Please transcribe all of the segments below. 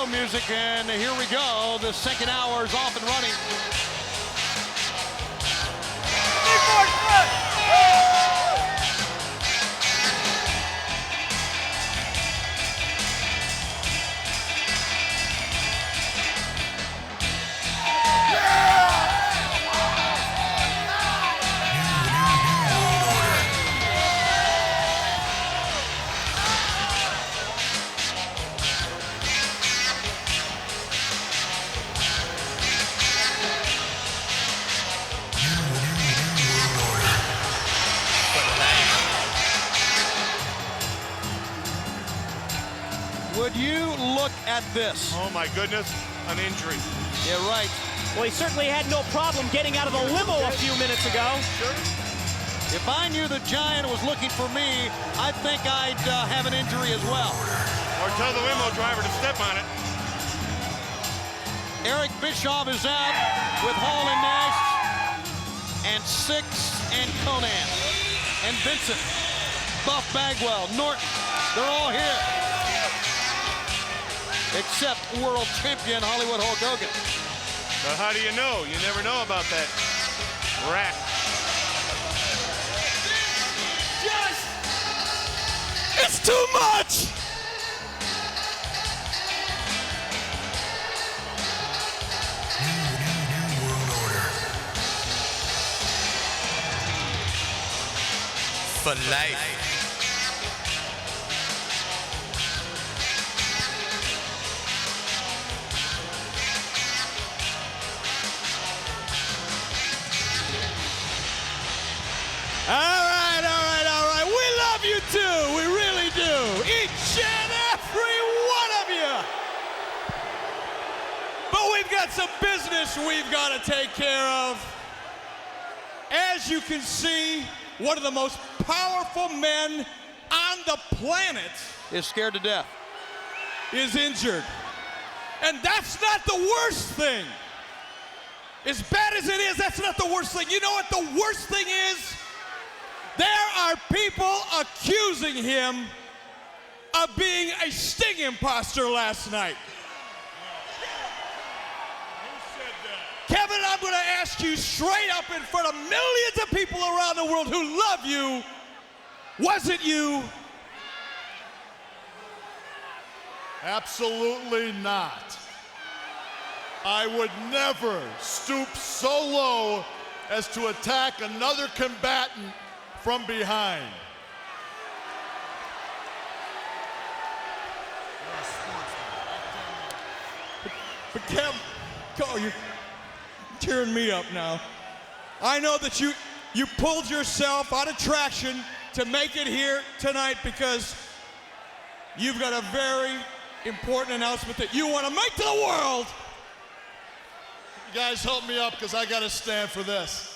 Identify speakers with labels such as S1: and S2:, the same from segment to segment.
S1: intro music, and here we go. The second hour is off and running. Would you look at this?
S2: Oh my goodness, an injury.
S1: Yeah, right.
S3: Well, he certainly had no problem getting out of the limo a few minutes ago.
S2: Sure.
S1: If I knew the Giant was looking for me, I think I'd have an injury as well.
S2: Or tell the limo driver to step on it.
S1: Eric Bischoff is out with Hall and Nash, and Syxx and Conan, and Vincent, Buff Bagwell, Norton. They're all here. Except world champion Hollywood Hulk Hogan.
S2: But how do you know? You never know about that rat.
S1: It's too much!
S4: New world order. For life.
S1: All right. We love you too. We really do. Each and every one of you. But we've got some business we've got to take care of. As you can see, one of the most powerful men on the planet is scared to death, is injured. And that's not the worst thing. As bad as it is, that's not the worst thing. You know what the worst thing is? There are people accusing him of being a Sting imposter last night.
S2: Who said that?
S1: Kevin, I'm going to ask you straight up in front of millions of people around the world who love you, was it you?
S5: Absolutely not. I would never stoop so low as to attack another combatant from behind.
S1: But Kev, oh, you're tearing me up now. I know that you pulled yourself out of traction to make it here tonight because you've got a very important announcement that you want to make to the world.
S5: You guys help me up because I got to stand for this.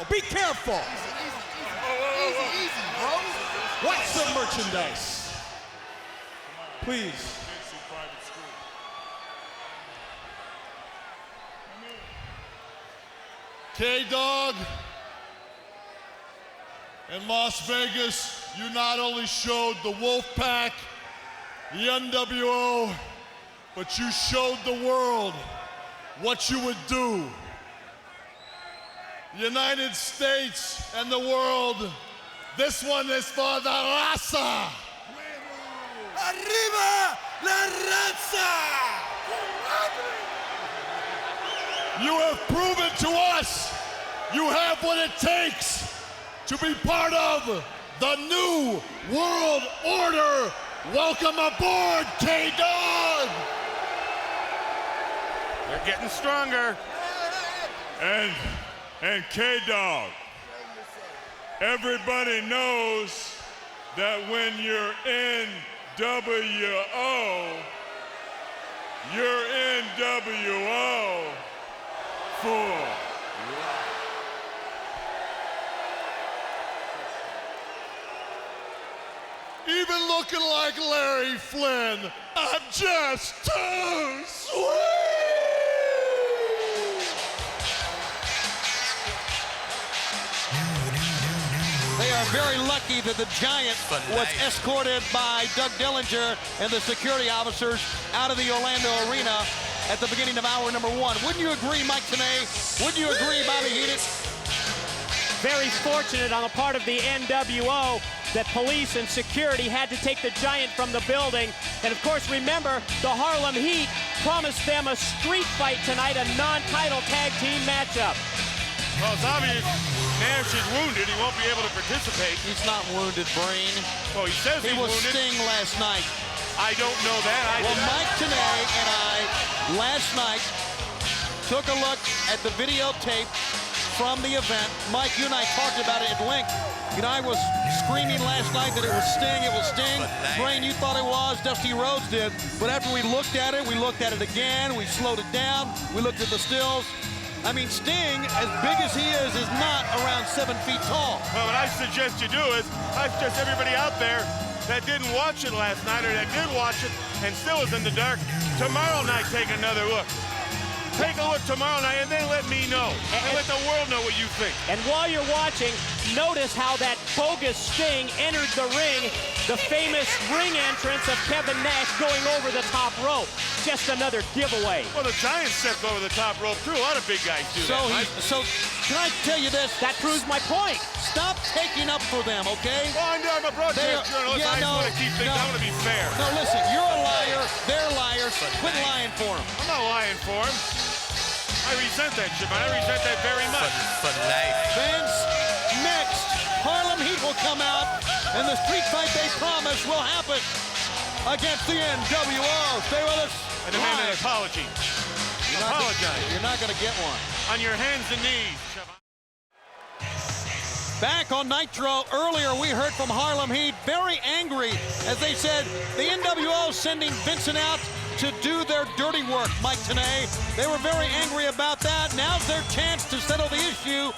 S1: Be careful.
S5: Easy, bro.
S1: Watch some merchandise. Please.
S5: K-Dog, in Las Vegas, you not only showed the Wolfpack, the NWO, but you showed the world what you would do. The United States and the world, this one is for the raza. Arriba la raza! You have proven to us you have what it takes to be part of the new world order. Welcome aboard, K-Dog!
S2: They're getting stronger.
S6: And K-Dog, everybody knows that when you're in WO, you're in WO for life.
S5: Even looking like Larry Flynn, I'm just too sweet!
S1: They are very lucky that the Giant was escorted by Doug Dillinger and the security officers out of the Orlando arena at the beginning of hour number 1. Wouldn't you agree, Mike Tenay? Wouldn't you agree, Bobby Heenan?
S3: Very fortunate on the part of the NWO that police and security had to take the Giant from the building. And of course, remember, the Harlem Heat promised them a street fight tonight, a non-title tag team matchup.
S2: Well, it's obvious Nash is wounded. He won't be able to participate.
S1: He's not wounded, Brain.
S2: Oh, he says
S1: He
S2: he's
S1: was
S2: wounded.
S1: Sting last night.
S2: I don't know that.
S1: Well, Mike Tenay and I, last night, took a look at the videotape from the event. Mike, you and I talked about it at length. You know, I was screaming last night that it was Sting, it was Sting. Brain, you thought it was, Dusty Rhodes did. But after we looked at it again, we slowed it down, we looked at the stills. I mean, Sting, as big as he is not around 7 feet tall.
S2: Well, what I suggest you do is, I suggest everybody out there that didn't watch it last night or that did watch it and still is in the dark, tomorrow night take another look. Take a look tomorrow night and then let me know. And let the world know what you think.
S3: And while you're watching, notice how that bogus Sting entered the ring, the famous ring entrance of Kevin Nash going over the top rope. Just another giveaway.
S2: Well, the Giants stepped over the top rope too. A lot of big guys do that.
S1: So can I tell you this?
S3: That proves my point.
S1: Stop taking up for them, okay?
S2: Well, I'm a broadcast journalist. I just want to keep things, I want to be fair.
S1: No, listen, you're a liar, they're liars. Quit lying for them.
S2: I'm not lying for him. I resent that shit, man. I resent that very much.
S4: For life.
S1: Vince, next, Harlem Heat will come out, and the street fight they promised will happen against the NWO. Stay with us.
S2: I demand an apology. Apologize.
S1: You're not going to get one.
S2: On your hands and knees.
S1: Back on Nitro, earlier we heard from Harlem Heat, very angry, as they said the NWO sending Vincent out to do their dirty work, Mike Tenay. They were very angry about that. Now's their chance to settle the issue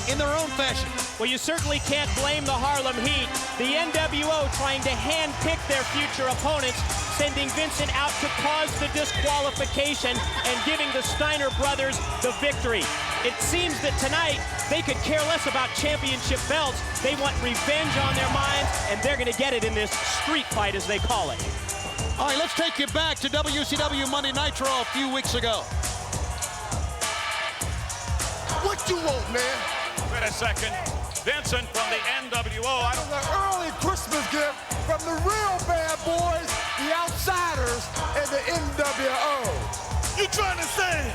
S1: in their own fashion.
S3: Well, you certainly can't blame the Harlem Heat. The NWO trying to handpick their future opponents, sending Vincent out to cause the disqualification and giving the Steiner brothers the victory. It seems that tonight they could care less about championship belts. They want revenge on their minds, and they're going to get it in this street fight, as they call it.
S1: All right, let's take you back to WCW Monday Nitro a few weeks ago.
S5: What you want, man?
S7: Wait a second. Vincent from the NWO. I don't
S5: An early Christmas gift from the real bad boys, the Outsiders, and the NWO.
S6: You trying to say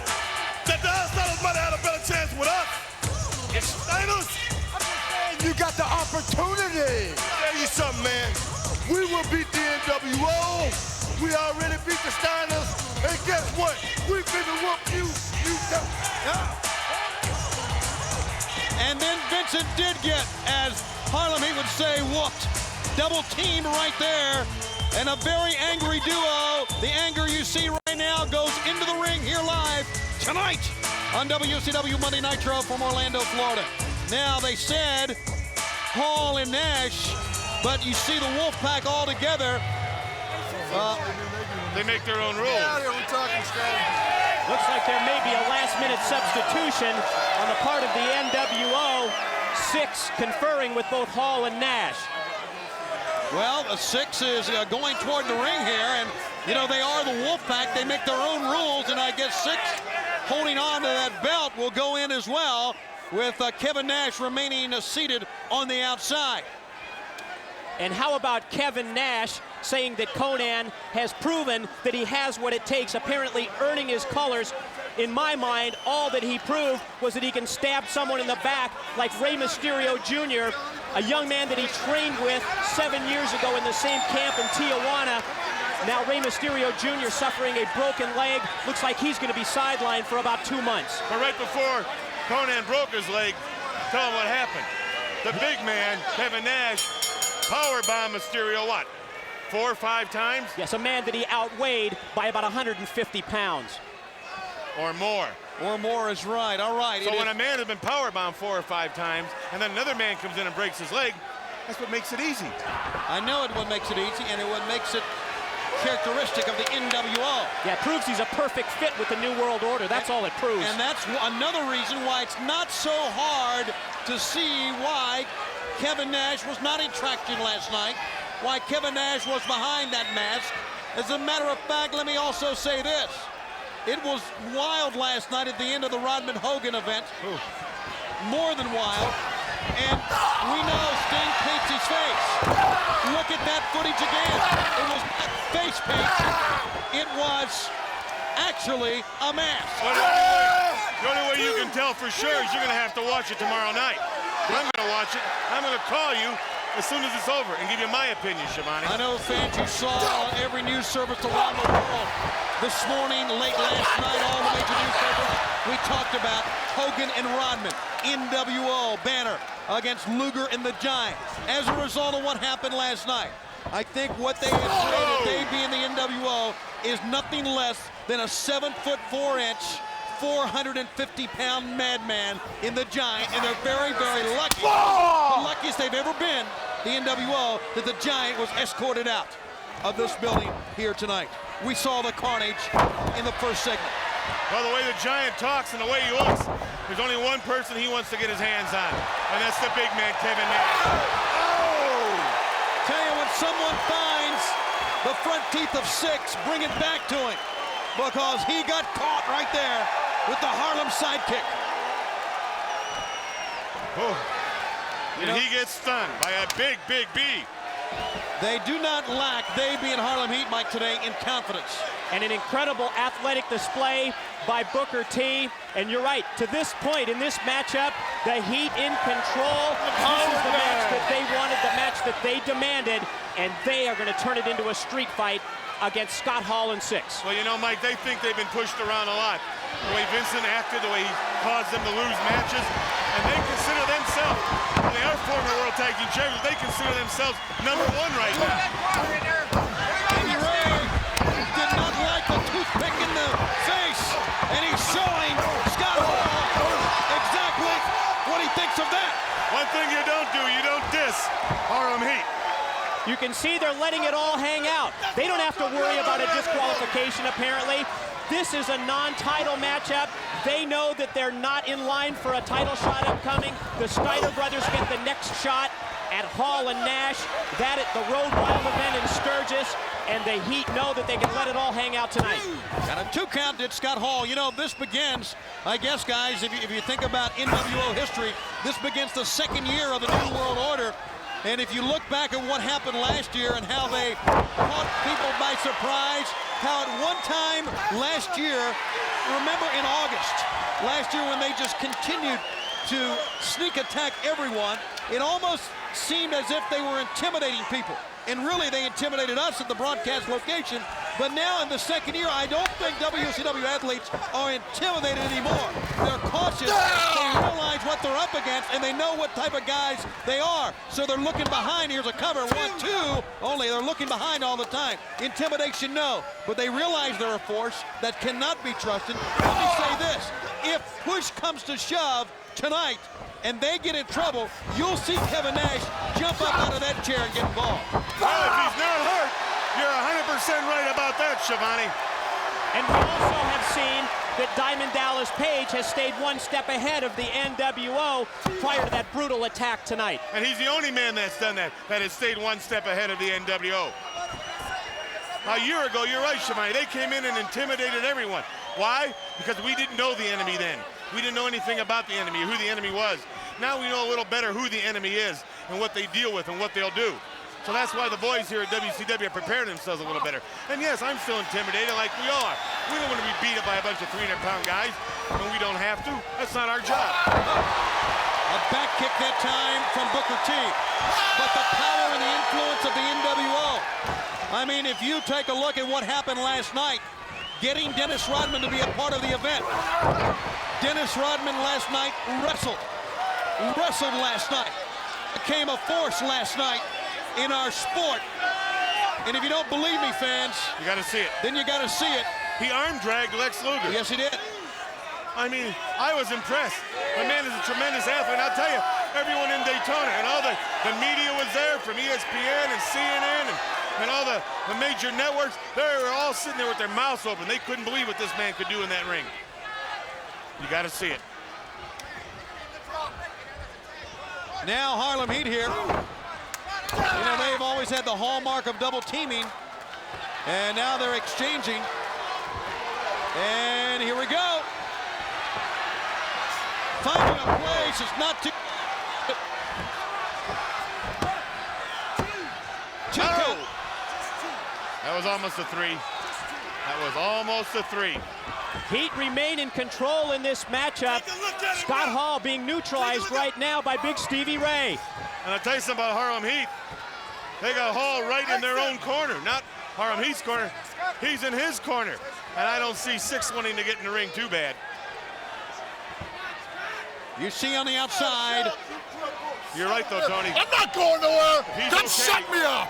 S6: that the Outsiders might have had a better chance with us? It's Steiners?
S5: I'm just saying you got the opportunity.
S6: Tell you something, man. We will beat the NWO. We already beat the Steiners. And guess what? We finna whoop you.
S1: And then Vincent did get, as Harlem Heat would say, whooped. Double team right there. And a very angry duo. The anger you see right now goes into the ring here live tonight on WCW Monday Nitro from Orlando, Florida. Now, they said Hall and Nash, but you see the Wolfpack all together.
S2: They make their own rules.
S3: Looks like there may be a last-minute substitution on the part of the NWO. Syxx conferring with both Hall and Nash.
S1: Well, Syxx is going toward the ring here, and, you know, they are the Wolfpack. They make their own rules, and I guess Syxx, holding on to that belt, will go in as well, with Kevin Nash remaining seated on the outside.
S3: And how about Kevin Nash saying that Conan has proven that he has what it takes, apparently earning his colors. In my mind, all that he proved was that he can stab someone in the back like Rey Mysterio Jr., a young man that he trained with 7 years ago in the same camp in Tijuana. Now Rey Mysterio Jr. suffering a broken leg. Looks like he's going to be sidelined for about 2 months.
S2: But right before Conan broke his leg, tell him what happened. The big man, Kevin Nash, powerbomb Mysterio, what, 4 or 5 times?
S3: Yes, a man that he outweighed by about 150 pounds.
S2: Or more.
S1: Or more is right. All right.
S2: So when a man has been powerbombed 4 or 5 times, and then another man comes in and breaks his leg, that's what makes it easy.
S1: I know it what makes it easy, and it what makes it characteristic of the NWO.
S3: Yeah, it proves he's a perfect fit with the New World Order. That's all it proves.
S1: And that's another reason why it's not so hard to see why Kevin Nash was not in traction last night, why Kevin Nash was behind that mask. As a matter of fact, let me also say this. It was wild last night at the end of the Rodman Hogan event.
S2: Ooh.
S1: More than wild. And we know Sting paints his face. Look at that footage again. It was not face paint. It was actually a mask.
S2: Well, the only way you can tell for sure is you're going to have to watch it tomorrow night. I'm going to watch it. I'm going to call you as soon as it's over and give you my opinion, Schiavone.
S1: I know, fans, you saw on every news service around the world this morning, late last night, all the major newspapers, we talked about Hogan and Rodman, NWO banner against Luger and the Giant. As a result of what happened last night, I think what they have created, they being the NWO, is nothing less than a 7'4", 450-pound madman in the Giant, and they're very, very lucky. The luckiest they've ever been, the NWO, that the Giant was escorted out of this building here tonight. We saw the carnage in the first segment.
S2: Well, the way the Giant talks and the way he looks, there's only one person he wants to get his hands on, and that's the big man, Kevin Nash.
S1: Tell you, when someone finds the front teeth of Syxx, bring it back to him, because he got caught right there with the Harlem sidekick.
S2: And he gets stunned by a big, big B.
S1: They do not lack, they being Harlem Heat, Mike, today in confidence.
S3: And an incredible athletic display by Booker T. And you're right, to this point in this matchup, the Heat in control. This is the match that they wanted, the match that they demanded, and they are going to turn it into a street fight against Scott Hall and Syxx.
S2: Well, you know, Mike, they think they've been pushed around a lot. The way Vincent acted, the way he caused them to lose matches, and they consider themselves, they are former World Tag Team Champions, they consider themselves #1 right now.
S1: Andy Ray did not like the toothpick in the face, and he's showing Scott Hall exactly what he thinks of that.
S2: One thing you don't do, you don't diss Harlem Heat.
S3: You can see they're letting it all hang out. They don't have to worry about a disqualification, apparently. This is a non-title matchup. They know that they're not in line for a title shot upcoming. The Steiner brothers get the next shot at Hall and Nash. That at the Road Wild event in Sturgis. And the Heat know that they can let it all hang out tonight.
S1: Got a 2 count did Scott Hall. You know, this begins, I guess, guys, if you think about NWO history, this begins the 2nd year of the New World Order. And if you look back at what happened last year and how they caught people by surprise, how at one time last year, remember in August, last year when they just continued to sneak attack everyone, it almost seemed as if they were intimidating people. And really, they intimidated us at the broadcast location. But now in the 2nd year, I don't think WCW athletes are intimidated anymore. They're cautious, they realize what they're up against, and they know what type of guys they are. So they're looking behind. Here's a cover, 1, 2, only they're looking behind all the time. Intimidation, no, but they realize they're a force that cannot be trusted. Let me say this, if push comes to shove tonight, and they get in trouble, you'll see Kevin Nash jump up out of that chair and get involved.
S2: Well, if he's not hurt, you're 100% right about that, Schiavone.
S3: And we also have seen that Diamond Dallas Page has stayed 1 step ahead of the NWO prior to that brutal attack tonight.
S2: And he's the only man that's done that has stayed 1 step ahead of the NWO. A year ago, you're right, Schiavone, they came in and intimidated everyone. Why? Because we didn't know the enemy then. We didn't know anything about the enemy, who the enemy was. Now we know a little better who the enemy is and what they deal with and what they'll do. So that's why the boys here at WCW are preparing themselves a little better. And yes, I'm still intimidated like we all are. We don't want to be beat up by a bunch of 300-pound guys when we don't have to. That's not our job.
S1: A back kick that time from Booker T. But the power and the influence of the NWO. I mean, if you take a look at what happened last night, getting Dennis Rodman to be a part of the event. Dennis Rodman last night wrestled last night. Became a force last night in our sport. And if you don't believe me, fans,
S2: you got to see it.
S1: Then you got to see it.
S2: He arm dragged Lex Luger.
S1: Yes, he did.
S2: I mean, I was impressed. The man is a tremendous athlete. And I'll tell you, everyone in Daytona and all the media was there from ESPN and CNN and all the major networks. They were all sitting there with their mouths open. They couldn't believe what this man could do in that ring. You got to see it.
S8: Now Harlem Heat here. You know, they've always had the hallmark of double teaming. And now they're exchanging. And here we go. Finding a place is not too.
S2: Oh! That was almost a 3. That was almost a 3.
S3: Heat remain in control in this matchup. Scott Hall being neutralized right now by Big Stevie Ray.
S2: And I'll tell you something about Harlem Heat. They got Hall right in their own corner, not Harlem Heat's corner. He's in his corner. And I don't see Syxx wanting to get in the ring too bad.
S8: You see on the outside.
S2: You're right, though, Tony.
S5: I'm not going nowhere. Come
S2: okay.
S5: shut me up.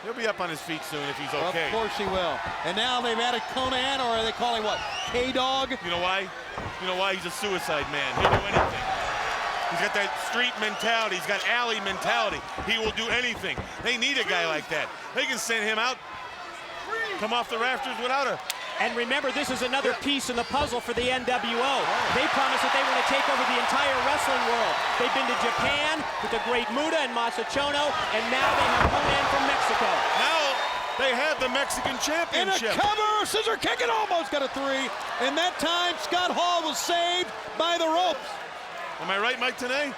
S2: He'll be up on his feet soon if he's okay.
S8: Of course he will. And now they've added Conan, or are they calling what? K-Dog?
S2: You know why? You know why? He's a suicide man. He'll do anything. He's got that street mentality. He's got alley mentality. He will do anything. They need a guy like that. They can send him out, come off the rafters without her.
S3: And remember, this is another piece in the puzzle for the NWO. They promised that they want to take over the entire wrestling world. They've been to Japan with the great Muda and Masachono, and now they have Conan from Mexico.
S2: Now they have the Mexican
S8: And a
S2: Championship.
S8: cover, scissor kick, and almost got a 3. And that time, Scott Hall was saved by the ropes.
S2: Am I right, Mike, today?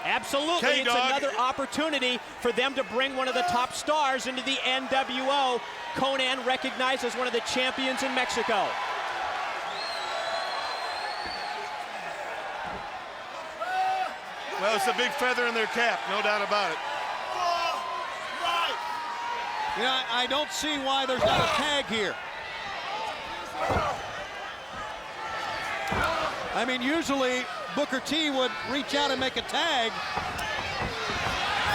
S3: Absolutely, it's
S2: K-Dog.
S3: another opportunity for them to bring one of the top stars into the NWO. Conan recognized as one of the champions in Mexico.
S2: Well, it's a big feather in their cap, no doubt about it.
S8: You know, I don't see why there's not a tag here. I mean, usually Booker T would reach out and make a tag.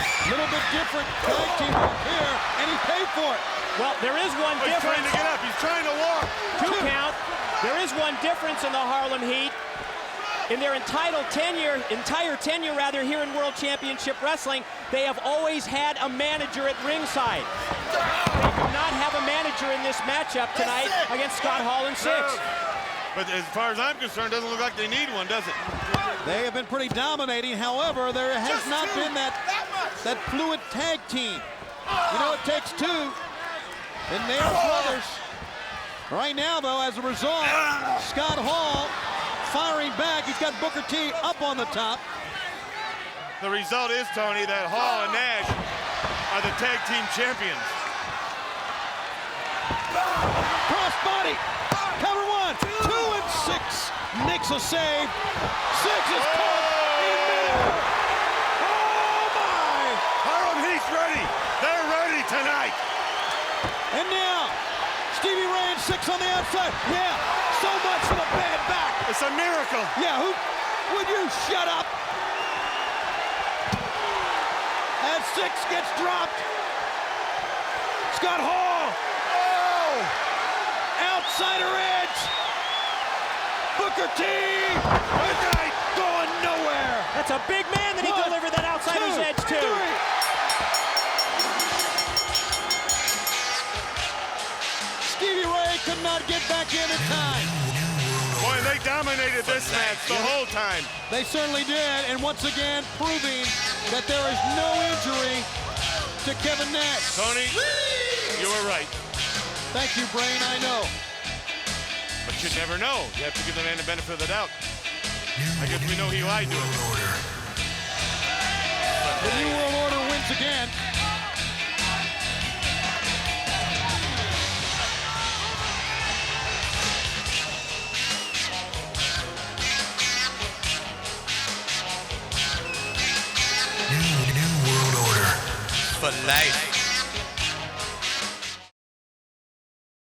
S8: A little bit different tag team work here, and he paid for it.
S3: Well, there is one
S2: He's trying
S3: difference.
S2: to get up. He's trying to walk.
S3: 2 count. There is one difference in the Harlem Heat. In their entire tenure here in World Championship Wrestling, they have always had a manager at ringside. They do not have a manager in this matchup tonight against Scott Hall and Syxx.
S2: But as far as I'm concerned, doesn't look like they need one, does it?
S8: They have been pretty dominating. However, there has not been that fluid tag team. You know, it takes 2. And they are brothers. Right now, though, as a result, Scott Hall firing back. He's got Booker T up on the top.
S2: The result is, Tony, that Hall and Nash are the tag team champions.
S8: Cross body. Cover 1, 2, and 6. Makes a save. Syxx is caught in midair. Oh, my.
S2: Harlem Heat's ready. They're ready tonight.
S8: And now, Stevie Ray and Syxx on the outside. Yeah, so much for the bad back.
S2: It's a miracle.
S8: Yeah, would you shut up? As Syxx gets dropped. Scott Hall. Oh! Outsider edge. Booker T. Midnight going nowhere.
S3: That's a big man that he
S8: 1,
S3: delivered that outsider's
S8: 2,
S3: edge to.
S8: 3. Stevie Ray could not get back in time.
S2: Boy, they dominated this match the whole time.
S8: They certainly did, and once again proving that there is no injury to Kevin Nash.
S2: Tony, you were right.
S8: Thank you, Brain, I know.
S2: But you never know. You have to give the man the benefit of the doubt. I guess we know he lied to us.
S8: The New World Order wins again.
S4: New World Order. For life.